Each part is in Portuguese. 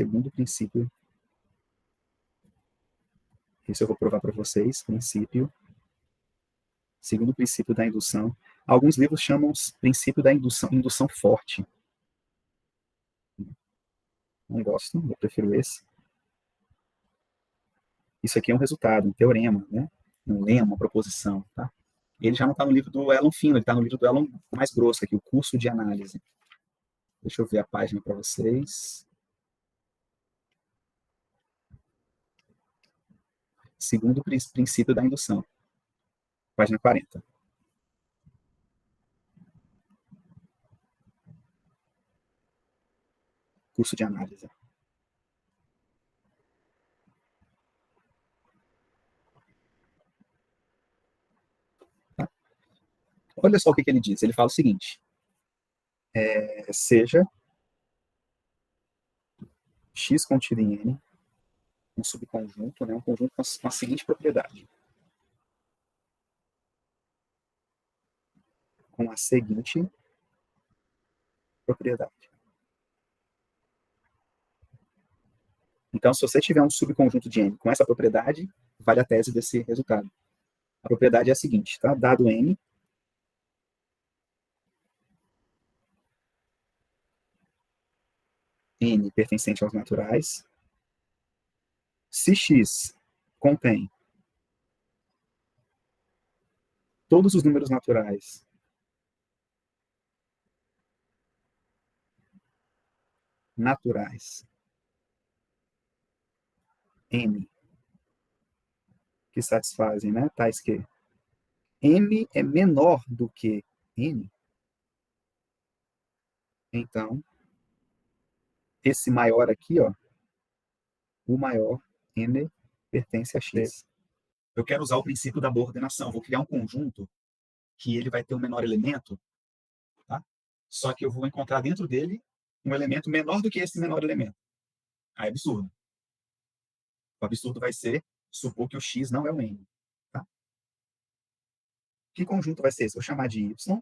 segundo princípio. Isso eu vou provar para vocês. Segundo princípio da indução. Alguns livros chamam princípio da indução forte. Não gosto, eu prefiro esse. Isso aqui é um resultado, um teorema, né? Um lema, uma proposição, tá? Ele já não está no livro do Elon fino, ele está no livro do Elon mais grosso aqui, o curso de análise. Deixa eu ver a página para vocês. Segundo princípio da indução. Página 40. Curso de análise. Tá? Olha só o que ele diz. Ele fala o seguinte. Seja X contido em N um subconjunto, né, um conjunto com a seguinte propriedade. Com a seguinte propriedade. Então, se você tiver um subconjunto de N com essa propriedade, vale a tese desse resultado. A propriedade é a seguinte, tá? Dado N, N pertencente aos naturais, se X contém todos os números naturais N que satisfazem, né, tais que M é menor do que N, então esse maior aqui, ó, o maior N pertence a X. Eu quero usar o princípio da boa ordenação. Vou criar um conjunto que ele vai ter um menor elemento, tá? Só que eu vou encontrar dentro dele um elemento menor do que esse menor elemento. Aí é absurdo. O absurdo vai ser supor que o X não é o N. Tá? Que conjunto vai ser esse? Vou chamar de Y.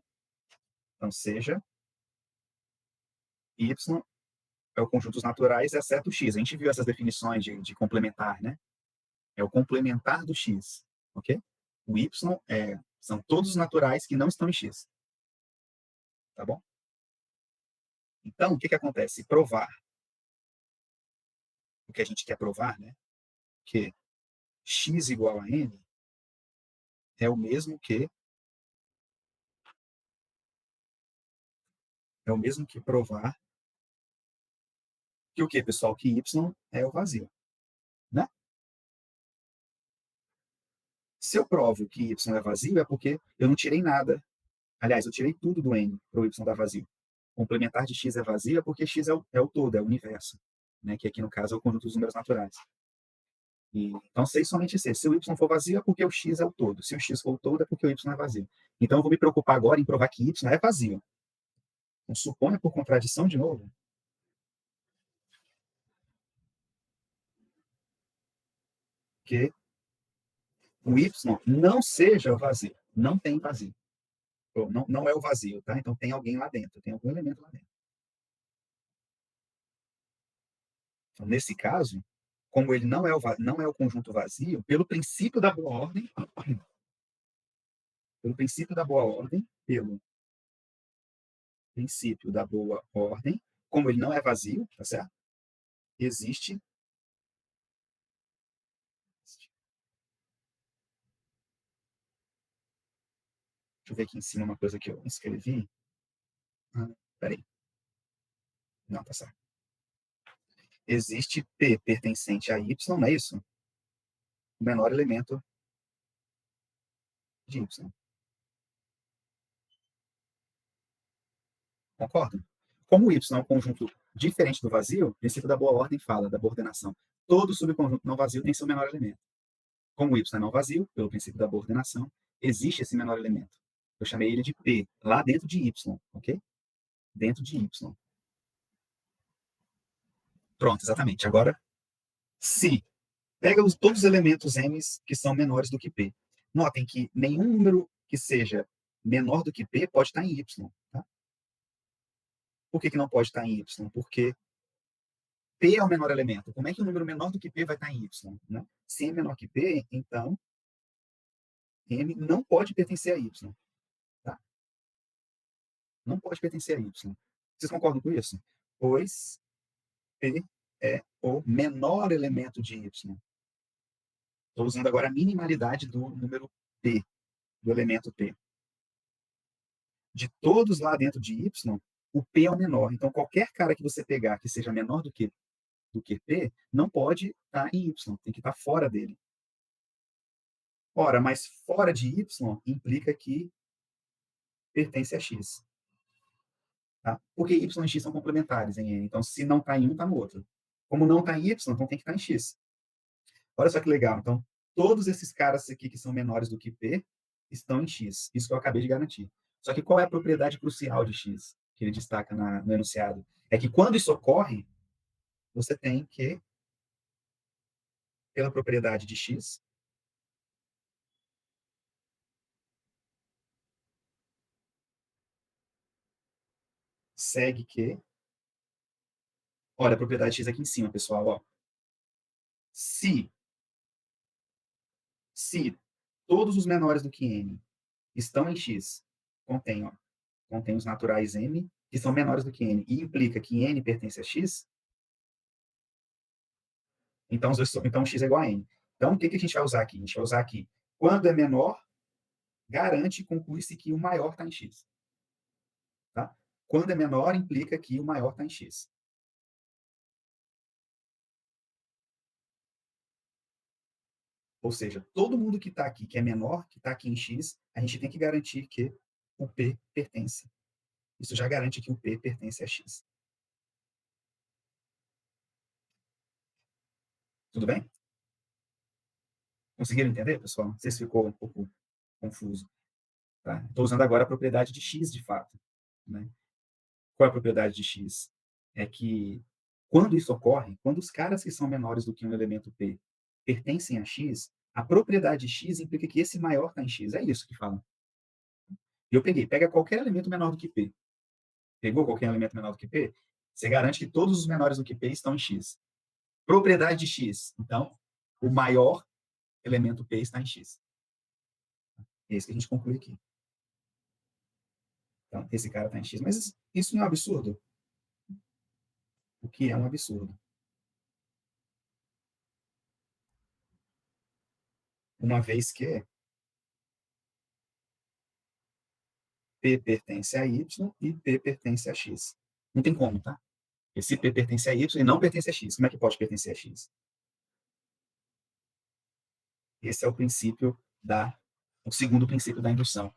Então, seja Y é o conjunto dos naturais, exceto o X. A gente viu essas definições de complementar, né? É o complementar do X. Ok? O Y são todos os naturais que não estão em X. Tá bom? Então, o que acontece? Provar. O que a gente quer provar, né? Que X igual a N é o mesmo que provar que o que, pessoal? Que Y é o vazio, né? Se eu provo que Y é vazio, é porque eu não tirei nada. Aliás, eu tirei tudo do N para o Y dar vazio. Complementar de X é vazio é porque X é o todo, é o universo, né? Que aqui no caso é o conjunto dos números naturais. Então, sei somente C. Se o Y for vazio, é porque o X é o todo. Se o X for o todo, é porque o Y é vazio. Então, eu vou me preocupar agora em provar que Y é vazio. Então, suponha por contradição de novo que o Y não seja vazio. Não tem vazio. Ou não é o vazio, tá? Então, tem alguém lá dentro. Tem algum elemento lá dentro. Então, nesse caso, como ele não é o conjunto vazio, pelo princípio da boa ordem, como ele não é vazio, tá certo? Existe. Deixa eu ver aqui em cima uma coisa que eu escrevi. Peraí. Não, tá certo. Existe P pertencente a Y, não é isso? O menor elemento de Y. Concorda? Como o Y é um conjunto diferente do vazio, o princípio da boa ordem fala, da boa ordenação. Todo subconjunto não vazio tem seu menor elemento. Como o Y é não vazio, pelo princípio da boa ordenação, existe esse menor elemento. Eu chamei ele de P, lá dentro de Y, ok? Dentro de Y. Pronto, exatamente. Agora, se pega todos os elementos M que são menores do que P. Notem que nenhum número que seja menor do que P pode estar em Y. Tá? Por que não pode estar em Y? Porque P é o menor elemento. Como é que um número menor do que P vai estar em Y? Né? Se é menor que P, então M não pode pertencer a Y. Tá? Não pode pertencer a Y. Vocês concordam com isso? Pois P é o menor elemento de Y. Estou usando agora a minimalidade do número P, do elemento P. De todos lá dentro de Y, o P é o menor. Então, qualquer cara que você pegar que seja menor do que P, não pode estar em Y, tem que estar fora dele. Ora, mas fora de Y implica que pertence a X. Tá? Porque Y e X são complementares em N. Então, se não está em um, está no outro. Como não está em Y, então tem que estar em X. Olha só que legal. Então, todos esses caras aqui que são menores do que P estão em X. Isso que eu acabei de garantir. Só que qual é a propriedade crucial de X, que ele destaca no enunciado? É que quando isso ocorre, você tem que, pela propriedade de X, segue que. Olha a propriedade X aqui em cima, pessoal. Ó. Se, se todos os menores do que N estão em X, contém os naturais M, que são menores do que N, e implica que N pertence a X, então X é igual a N. Então, o que a gente vai usar aqui? A gente vai usar aqui, quando é menor, garante, conclui-se que o maior está em X. Tá? Quando é menor, implica que o maior está em X. Ou seja, todo mundo que está aqui, que é menor, que está aqui em X, a gente tem que garantir que o P pertence. Isso já garante que o P pertence a X. Tudo bem? Conseguiram entender, pessoal? Não sei se ficou um pouco confuso. Tá? Estou usando agora a propriedade de X, de fato. Né? Qual é a propriedade de X? É que, quando isso ocorre, quando os caras que são menores do que um elemento P pertencem a X, a propriedade de X implica que esse maior está em X. É isso que fala. E eu pega qualquer elemento menor do que P. Pegou qualquer elemento menor do que P? Você garante que todos os menores do que P estão em X. Propriedade de X. Então, o maior elemento P está em X. É isso que a gente conclui aqui. Então, esse cara está em X. Mas isso não é um absurdo? O que é um absurdo? Uma vez que P pertence a Y e P pertence a X. Não tem como, tá? Esse P pertence a Y e não pertence a X. Como é que pode pertencer a X? Esse é o princípio o segundo princípio da indução.